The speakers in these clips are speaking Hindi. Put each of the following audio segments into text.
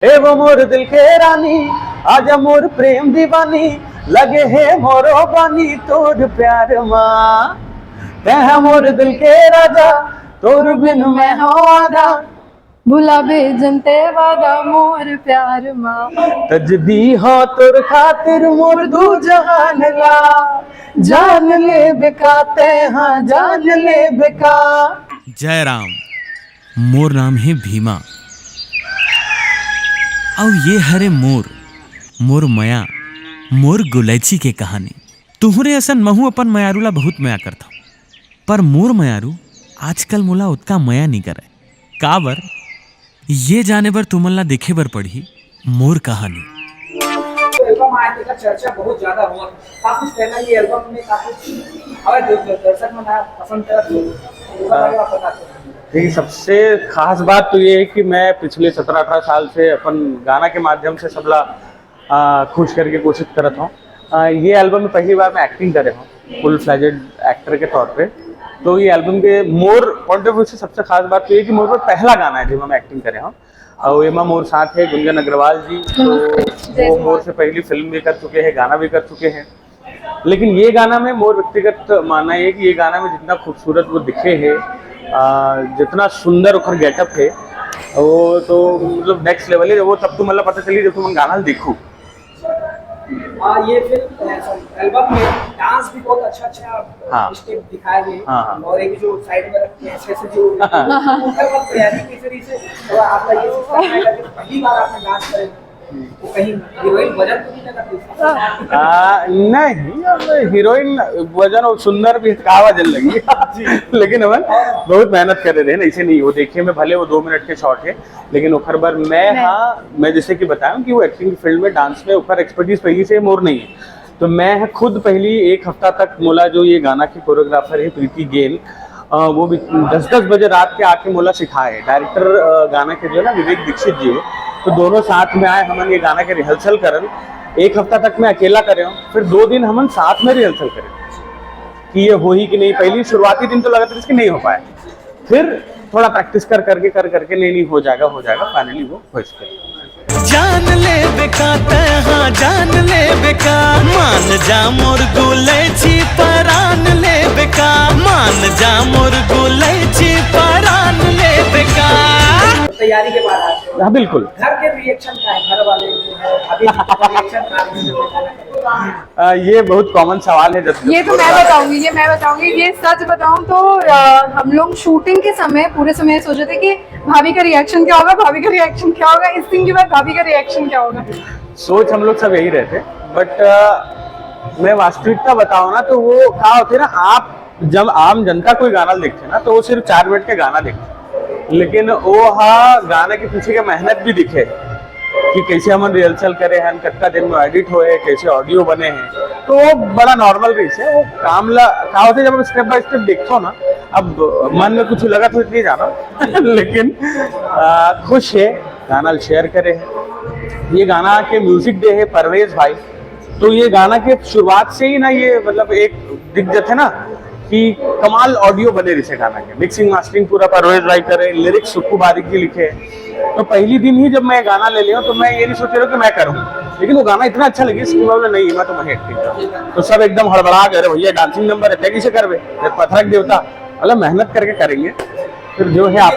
ए वो मोर दिल के रानी, आजा मोर प्रेम दीवानी, लगे है मोरो बानी तोर प्यार माँ। तह मोर दिल के राजा, तोर बिन मैं हो आधा, भुला भेजनते वादा मोर प्यार माँ। तजदी हो तोर खातिर मोर दू जहान ला, जान ले बेकाते हाँ जान ले बेका। जय राम। मोर नाम है भीमा और ये हरे मोर मोर मया मोर गुलैची के कहानी। तुहरे असन महू अपन मयारू ला बहुत मया करता, पर मोर मयारू आजकल मोला उतना मया नहीं करे। काबर ये जाने बर तुमन ला देखे बर पड़ी मोर कहानी। एल्बम आया था, चर्चा बहुत ज्यादा हुआ। काफी पहला ये एल्बम में काफी और दर्शक में नया पसंद करा तो देखिए, सबसे खास बात तो ये है कि मैं पिछले 17-18 साल से अपन गाना के माध्यम से सबला खुश करके कोशिश करत हूँ। ये एल्बम में पहली बार मैं एक्टिंग करे हूँ फुल फ्लेजेड एक्टर के तौर पे। तो ये एल्बम के मोर पॉइंट ऑफ व्यू से सबसे खास बात तो ये कि मोर पर पहला गाना है जिसमें मैं एक्टिंग करे हूँ। और एमा मोर साथ है गुंजन अग्रवाल जी, तो वो मोर से पहली फिल्म भी कर चुके हैं, गाना भी कर चुके हैं। लेकिन ये गाना में मोर व्यक्तिगत मानना है कि ये गाना में जितना खूबसूरत वो दिखे है, जितना सुंदर उखर गेटअप है, वो तो मतलब नेक्स्ट लेवल है। वो तब तो मतलब पता चली जब तुम गाना देखो। ये फिल्म एल्बम में डांस भी बहुत अच्छा स्टेप दिखाए गए। और एक जो साइड में रखते हैं ऐसे जो तैयारी की तरीके से, तो आपका ये पहली बार आपने डांस करे तो कहीं हीरोइन वजन तो नहीं लगा? नहीं, अब हीरोइन वजन और सुंदर भी का वजन लगी लेकिन अपन बहुत मेहनत कर रहे हैं, ऐसे नहीं। वो देखिए में भले वो 2 मिनट के शॉट है, लेकिन उखर बार मैं जैसे कि बताऊं कि वो एक्टिंग फील्ड में डांस में उखर एक्सपर्टीज पहली से मोर नहीं है। तो मैं खुद पहली 1 हफ्ता तक मोला जो ये गाना की कोरियोग्राफर है प्रीति गेल, वो भी 10-10 बजे रात के आके मोला सिखाए। डायरेक्टर गाना के जो है ना विवेक दीक्षित जी है, तो दोनों साथ में आए, हमन ये गाना के रिहर्सल करन। 1 हफ्ता तक मैं अकेला करे हूँ, फिर 2 दिन हमन साथ में रिहर्सल करें कि ये हो ही कि नहीं। पहली शुरुआती दिन तो लगा था इसकी नहीं हो पाए, फिर थोड़ा प्रैक्टिस करके नहीं हो जाएगा फाइनली वो हो सके। जान ले बेका हाँ जान ले बेका, मान जा मोर गुलैची परान ले बेका, मान जा मोर गुलैची परान ले बेका। तैयारी के बाद आते हैं। हाँ बिल्कुल। घर के रिएक्शन क्या है, घर वाले जो है अभी रिएक्शन? ये बहुत कॉमन सवाल है। जब ये तो मैं बताऊंगी ये सच बताऊं तो हम लोग शूटिंग के समय पूरे समय सोचे थे कि भाभी का रिएक्शन क्या होगा, इस सीन के बाद भाभी का रिएक्शन क्या होगा। सोच हम लोग सब यही रहते, बट मैं वास्तविकता बताऊं ना तो वो क्या होते ना, आप जब आम जनता कोई गाना देखते ना तो वो सिर्फ 4 मिनट के गाना देखते, लेकिन वो गाने के पीछे की मेहनत भी दिखे कि कैसे हम रिहर्सल करे हैं, कत्ता दिन में एडिट हुए, कैसे ऑडियो बने हैं। तो वो बड़ा नॉर्मल रही है वो काम ला का होते। जब स्टेप बाय स्टेप देखो ना, अब मन में कुछ लगा तो नहीं जाना लेकिन खुश है गाना शेयर करे है। ये गाना के म्यूजिक दे है परवेज भाई। तो ये गाना के शुरुआत से ही ना ये मतलब एक दिग्गज है ना कि कमाल ऑडियो बने रही गाना के, मिक्सिंग मास्टरिंग पूरा परवेज भाई करे, लिरिक्स सुक्कू बारिक जी लिखे। तो पहली दिन ही जब मैं गाना ले लिया तो मैं ये नहीं सोच रहा कि मैं करूँ, लेकिन वो गाना इतना अच्छा लगी इसकी वजह नहीं मैं तो वही एक्टिंग करूँ। तो सब एकदम हड़बड़ा गए, भैया डांसिंग नंबर है किसे करवे, पथरक देवता मतलब मेहनत करके करेंगे फिर जो है आप।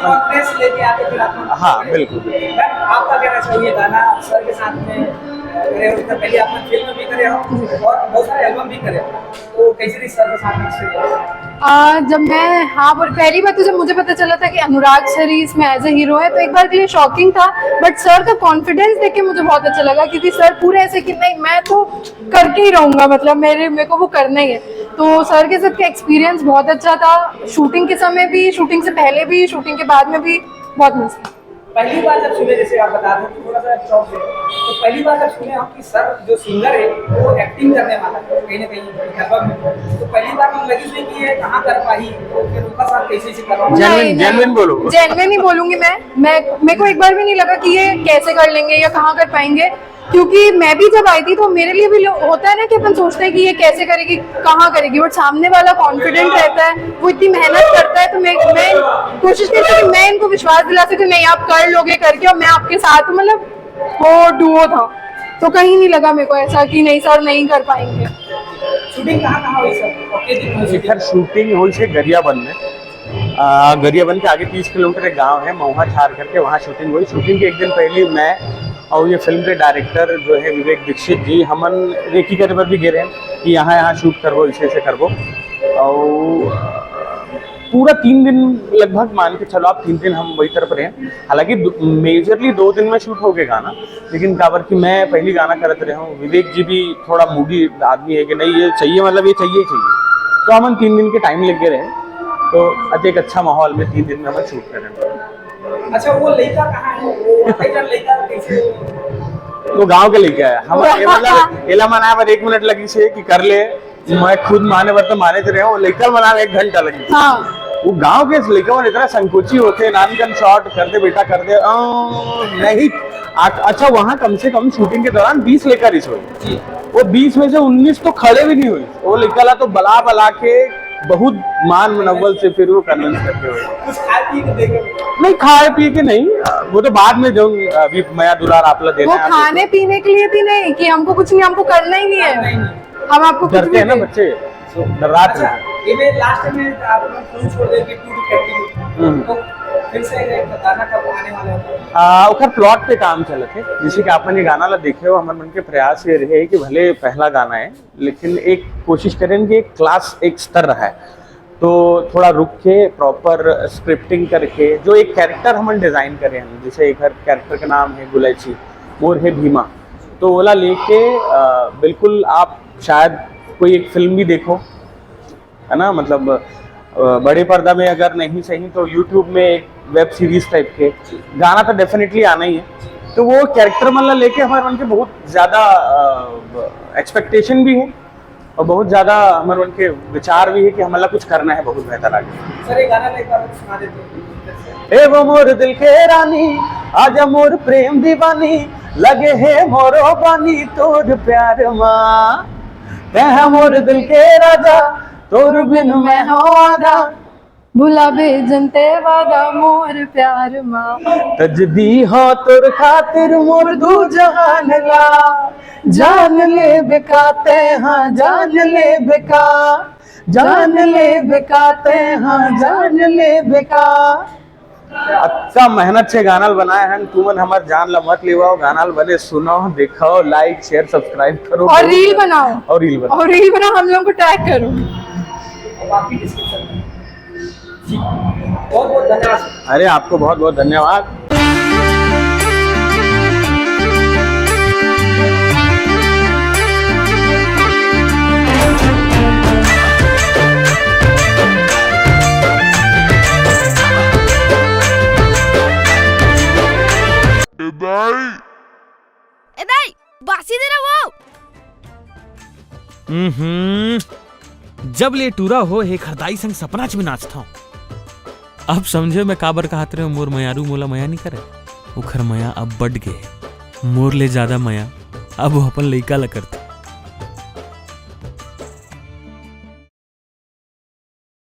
हाँ बिल्कुल। आपका कहना चाहिए गाना सर के साथ में करे हो, तो पहले आपने फिल्म भी करे हो और बहुत सारे एल्बम भी करे हो, तो कैसे सर के साथ एक्सपीरियंस? जब मैं पहली बार तो जब मुझे पता चला था कि अनुराग सर ही इसमें एज ए हीरो है, तो एक बार के लिए शॉकिंग था, बट सर का कॉन्फिडेंस देख के मुझे बहुत अच्छा लगा, क्योंकि सर पूरे ऐसे कि नहीं मैं तो करके ही रहूंगा, मतलब मेरे को वो करना ही है। तो सर के साथ का एक्सपीरियंस बहुत अच्छा था, शूटिंग के समय भी, शूटिंग से पहले भी, शूटिंग के बाद में भी बहुत मस्त। पहली बार जब सुने, जैसे आप बता रहे हो थोड़ा सा चौक है, तो पहली बार जब सुने हम कि सर जो सिंगर है वो एक्टिंग करने वाला है कहीं ना कहीं एल्बम में, तो पहली बार मुझे लगी कि ये कहाँ कर पाई, तो फिर उनका साथ कैसे करवा। जेन्युइन बोलो, जेन्युइन ही बोलूंगी मैं मेरे को एक बार भी नहीं लगा कि ये कैसे कर लेंगे या कहाँ कर पाएंगे, क्योंकि मैं भी जब आई थी तो मेरे लिए भी होता है ना कि अपन सोचते हैं कि ये कैसे करेगी, कहाँ करेगी, बट सामने वाला कॉन्फिडेंट रहता है, वो इतनी मेहनत करता है, तो मैं कोशिश करती हूँ कि मैं इनको विश्वास दिला सकूं, नहीं आप कर लोगे करके, और मैं आपके साथ हूँ। मतलब वो डुओ था, तो कहीं नहीं लगा मेरे को ऐसा कि नहीं सर नहीं कर पाएंगे। शूटिंग कहाँ हुई सर? ओके दिन हुई एकर शूटिंग हुई से गरियाबंद में। गरियाबंद के आगे 30 किलोमीटर एक गांव है महुआ छार करके, वहाँ शूटिंग हुई। शूटिंग के एक दिन पहले मैं और ये फिल्म के डायरेक्टर जो है विवेक दीक्षित जी, हमन रेकी करे पर भी गिरे हैं कि यहाँ शूट करबो, इसे करबो। और पूरा 3 दिन लगभग मान के चलो आप, 3 दिन हम वही तरफ रहे। हालांकि मेजरली 2 दिन में शूट हो गया गाना, लेकिन काबर कि मैं पहली गाना करते रहा हूँ, विवेक जी भी थोड़ा मूडी आदमी है कि नहीं ये चाहिए, मतलब ये चाहिए ही चाहिए, तो हम 3 दिन के टाइम लग गए रहे। तो एक अच्छा माहौल में 3 दिन में हम शूट कर रहे हैं। अच्छा वो लड़का कहाँ है? वो लड़का कैसे? तो गांव के लेके आया हम, ये मतलब एला मनाया पर 1 मिनट लगी से कि कर ले, मैं खुद माने बर तो माने थे रहे, वो लेकर मनाया 1 घंटा लगी। हाँ वो गांव के लड़का इतना संकोची होते, नानकन शॉट कर दे बेटा कर दे, नहीं। अच्छा वहाँ कम से कम शूटिंग के दौरान 20 लेकर इस हुई, वो 20 में से 19 तो खड़े भी नहीं हुई। वो निकला तो बला बला के बहुत मान मनोबल से फिर वो कन्विंस करके हुए। कुछ खाए पी के देखे? नहीं खाए पी के नहीं, वो तो बाद में जो अभी मया दुलार आपला देना वो है। खाने पीने के लिए भी नहीं कि हमको कुछ नहीं, हमको करना ही नहीं है, हम आपको कुछ डरते भी हैं ना दे- बच्चे, डराते अच्छा हैं। ये मैं लास्ट टाइम में आपने फोन छोड़ दे कि टू कंटिन्यू, तो फिर से गाना कब आने वाला है? ओकर प्लॉट पे काम चलत है, जैसे कि आपने ये गाना ला देखे हो। हमारे मन के प्रयास ये रहे कि भले पहला गाना है, लेकिन एक कोशिश करें कि एक क्लास एक स्तर रहा है, तो थोड़ा रुक के प्रॉपर स्क्रिप्टिंग करके जो एक कैरेक्टर हम डिजाइन करे हैं, जैसे एक कैरेक्टर का नाम है गुलैची, मोर है भीमा, तो ओला लेके बिल्कुल आप शायद कोई एक फिल्म भी देखो, है ना, मतलब बड़े पर्दा में अगर नहीं सही तो यूट्यूब में एक वेब सीरीज टाइप के गाना तो डेफिनेटली आना ही है। तो वो कैरेक्टर मतलब लेके हमारे मन के बहुत ज़्यादा एक्सपेक्टेशन भी है और बहुत ज़्यादा हमारे मन के विचार भी है कि हमारा कुछ करना है बहुत बेहतर आगे। सर ये गाना एक बार सुना देते हैं। ए वो मोर दिल के रानी, आजा मोर प्रेम दीवानी, लगे है मोरो बानी तोर प्यार माँ, है मोर दिल के राजा तोर बिन मैं हो आधा, भुला भेजनते वादा मोर प्यार माँ, तजदी हो तोर खातिर मोर दू जहान ला, जान ले बेकाते हाँ जान ले बेका, जान ले बेकाते हाँ जान ले बेका। अच्छा मेहनत से गाना बनाए हैं तुमन, हमार जान ला मत लेवाओ, गाना बने सुनो देखो, लाइक शेयर सब्सक्राइब करो और रील बनाओ, और रील बनाओ, और रील बनाओ, हम लोग को टैग करो। बाकी डिस्क्रिप्शन में जी। बहुत बहुत धन्यवाद। अरे आपको बहुत बहुत धन्यवाद। एदाई बासी दे रहा वो। जब ले टूरा हो हे खरदाई संग सपना च में नाचता हूँ। अब समझे मैं काबर कहत रहे मोर मयारू मोला मया नहीं करे, उखर मया अब बढ़ गए, मोर ले ज्यादा मया अब वो अपन लइका ला करते।